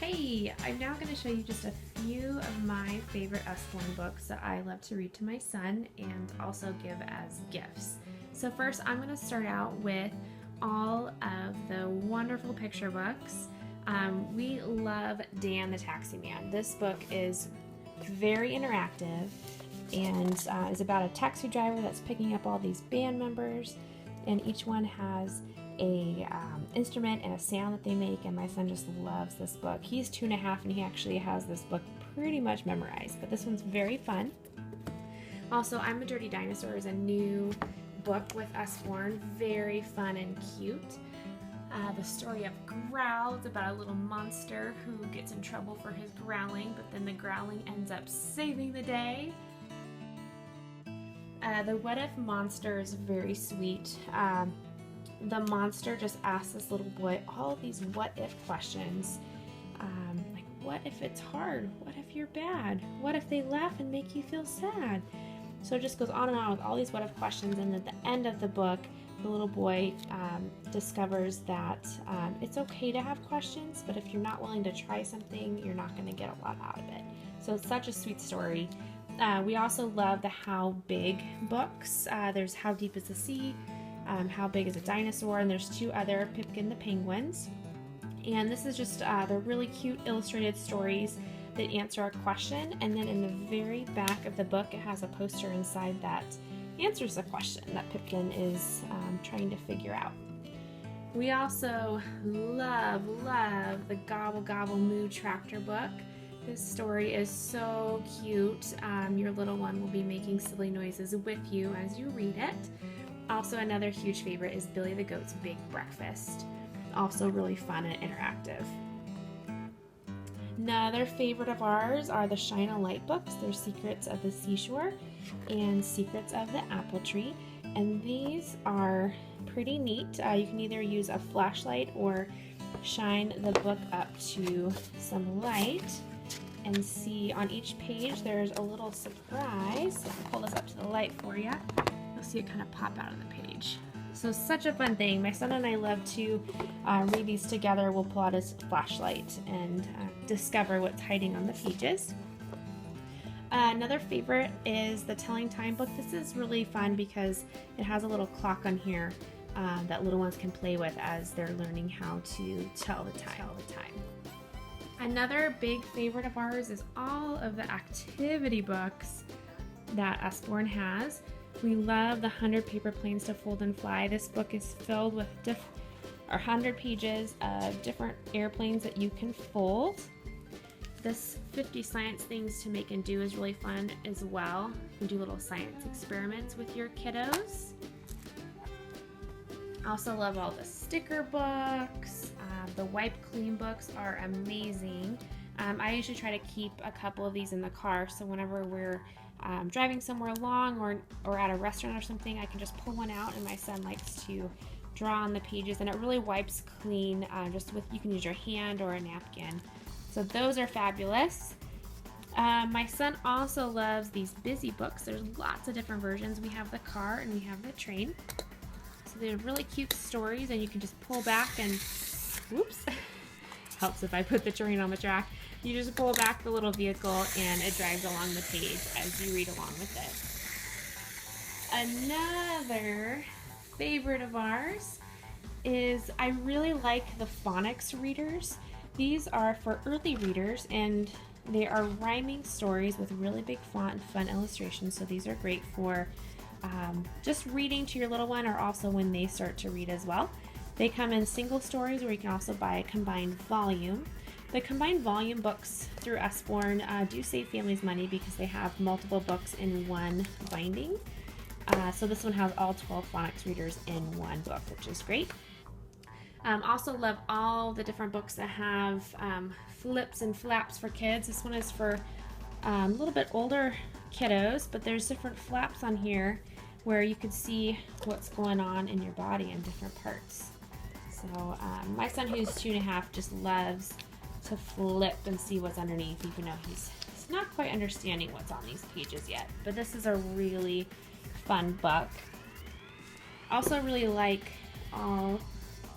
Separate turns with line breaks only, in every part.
Hey, I'm now going to show you just a few of my favorite Usborne books that I love to read to my son and also give as gifts. So first I'm going to start out with all of the wonderful picture books. We love Dan the Taxi Man. This book is very interactive and is about a taxi driver that's picking up all these band members, and each one has a instrument and a sound that they make, and my son just loves this book. He's 2.5 and he actually has this book pretty much memorized, but this one's very fun. Also, I'm a Dirty Dinosaur is a new book with Usborne, very fun and cute. The story of Growl, it's about a little monster who gets in trouble for his growling, but then the growling ends up saving the day. The What If monster is very sweet. The monster just asks this little boy all of these what if questions. Like, what if it's hard? What if you're bad? What if they laugh and make you feel sad? So it just goes on and on with all these what if questions, and at the end of the book, the little boy discovers that it's okay to have questions, but if you're not willing to try something, you're not going to get a lot out of it. So it's such a sweet story. We also love the How Big books. There's How Deep is the Sea, How Big is a Dinosaur, and there's two other, Pipkin the Penguins. And this is just they're really cute illustrated stories that answer a question, and then in the very back of the book it has a poster inside that answers the question that Pipkin is trying to figure out. We also love the Gobble Gobble Moo Tractor book. This story is so cute. Your little one will be making silly noises with you as you read it. Also, another huge favorite is Billy the Goat's Big Breakfast. Also really fun and interactive. Another favorite of ours are the Shine a Light books. They're Secrets of the Seashore and Secrets of the Apple Tree. And these are pretty neat. You can either use a flashlight or shine the book up to some light and see on each page there's a little surprise. I'll pull this up to the light for you. You'll see it kind of pop out of the page. So such a fun thing. My son and I love to read these together. We'll pull out his flashlight and discover what's hiding on the pages. Another favorite is the Telling Time book. This is really fun because it has a little clock on here that little ones can play with as they're learning how to tell the time. Another big favorite of ours is all of the activity books that Usborne has. We love the 100 Paper Planes to Fold and Fly. This book is filled with 100 pages of different airplanes that you can fold. This 50 science things to make and do is really fun as well. You can do little science experiments with your kiddos. I also love all the sticker books. The Wipe Clean books are amazing. I usually try to keep a couple of these in the car, so whenever we're driving somewhere long or at a restaurant or something, I can just pull one out, and my son likes to draw on the pages, and it really wipes clean. You can use your hand or a napkin. So those are fabulous. My son also loves these Busy books. There's lots of different versions. We have the car and we have the train. So they're really cute stories, and you can just pull back and, whoops, helps if I put the train on the track. You just pull back the little vehicle and it drives along the page as you read along with it. Another favorite of ours is I really like the phonics readers. These are for early readers, and they are rhyming stories with really big font and fun illustrations, so these are great for just reading to your little one, or also when they start to read as well. They come in single stories, or you can also buy a combined volume. The combined volume books through Usborne do save families money because they have multiple books in one binding. So this one has all 12 phonics readers in one book, which is great. Also love all the different books that have flips and flaps for kids. This one is for a little bit older kiddos, but there's different flaps on here where you can see what's going on in your body in different parts. So my son, who's 2.5, just loves to flip and see what's underneath, even though he's not quite understanding what's on these pages yet. But this is a really fun book. Also really like all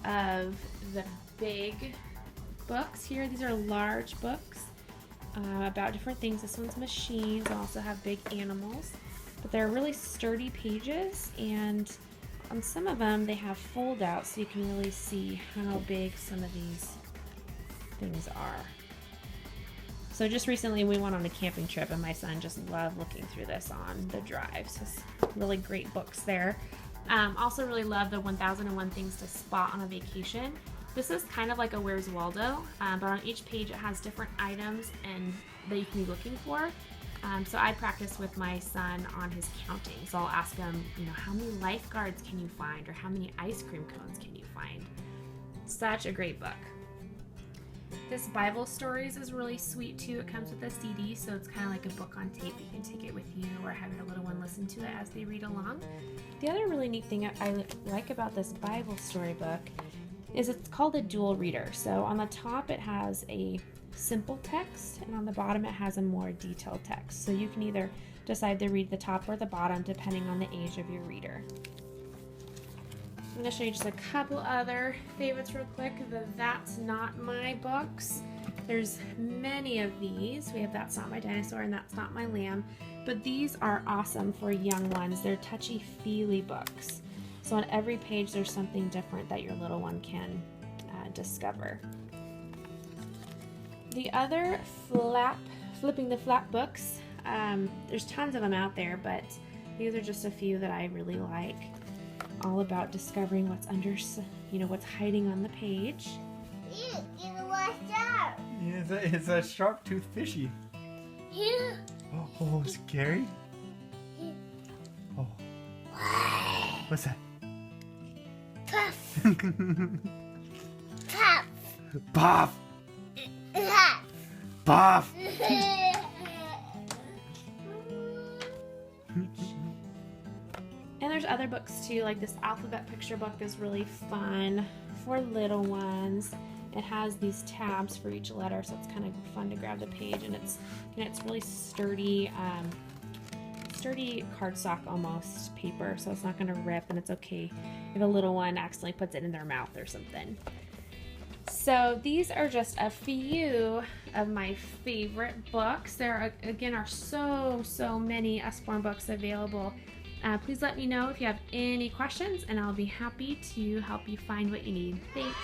of the big books here. These are large books about different things. This one's machines. I also have big animals, but they're really sturdy pages, and on some of them they have fold out so you can really see how big some of these things are. So just recently we went on a camping trip and my son just loved looking through this on the drive. So it's really great books there. Also really love the 1001 Things to Spot on a Vacation. This is kind of like a Where's Waldo, but on each page it has different items and that you can be looking for. So I practice with my son on his counting. So I'll ask him, how many lifeguards can you find, or how many ice cream cones can you find? Such a great book. This Bible Stories is really sweet too. It comes with a CD, so it's kind of like a book on tape. You can take it with you or have your little one listen to it as they read along. The other really neat thing I like about this Bible story book is it's called a dual reader. So on the top it has a simple text, and on the bottom it has a more detailed text. So you can either decide to read the top or the bottom depending on the age of your reader. I'm going to show you just a couple other favorites real quick. The That's Not My books. There's many of these. We have That's Not My Dinosaur and That's Not My Lamb. But these are awesome for young ones. They're touchy-feely books. So on every page there's something different that your little one can discover. The other Flipping the Flap books, there's tons of them out there, but these are just a few that I really like. All about discovering what's under, what's hiding on the page.
Ew, it's a shark.
Yeah, it's a sharp-toothed fishy.
Ew.
Oh, scary. Oh. What's that?
Puff. Puff.
Puff.
Puff.
Puff.
And there's other books too, like this alphabet picture book is really fun for little ones. It has these tabs for each letter, so it's kind of fun to grab the page, and it's really sturdy, sturdy cardstock almost paper, so it's not going to rip, and it's okay if a little one accidentally puts it in their mouth or something. So these are just a few of my favorite books. There are so many Usborne books available. Please let me know if you have any questions, and I'll be happy to help you find what you need. Thanks.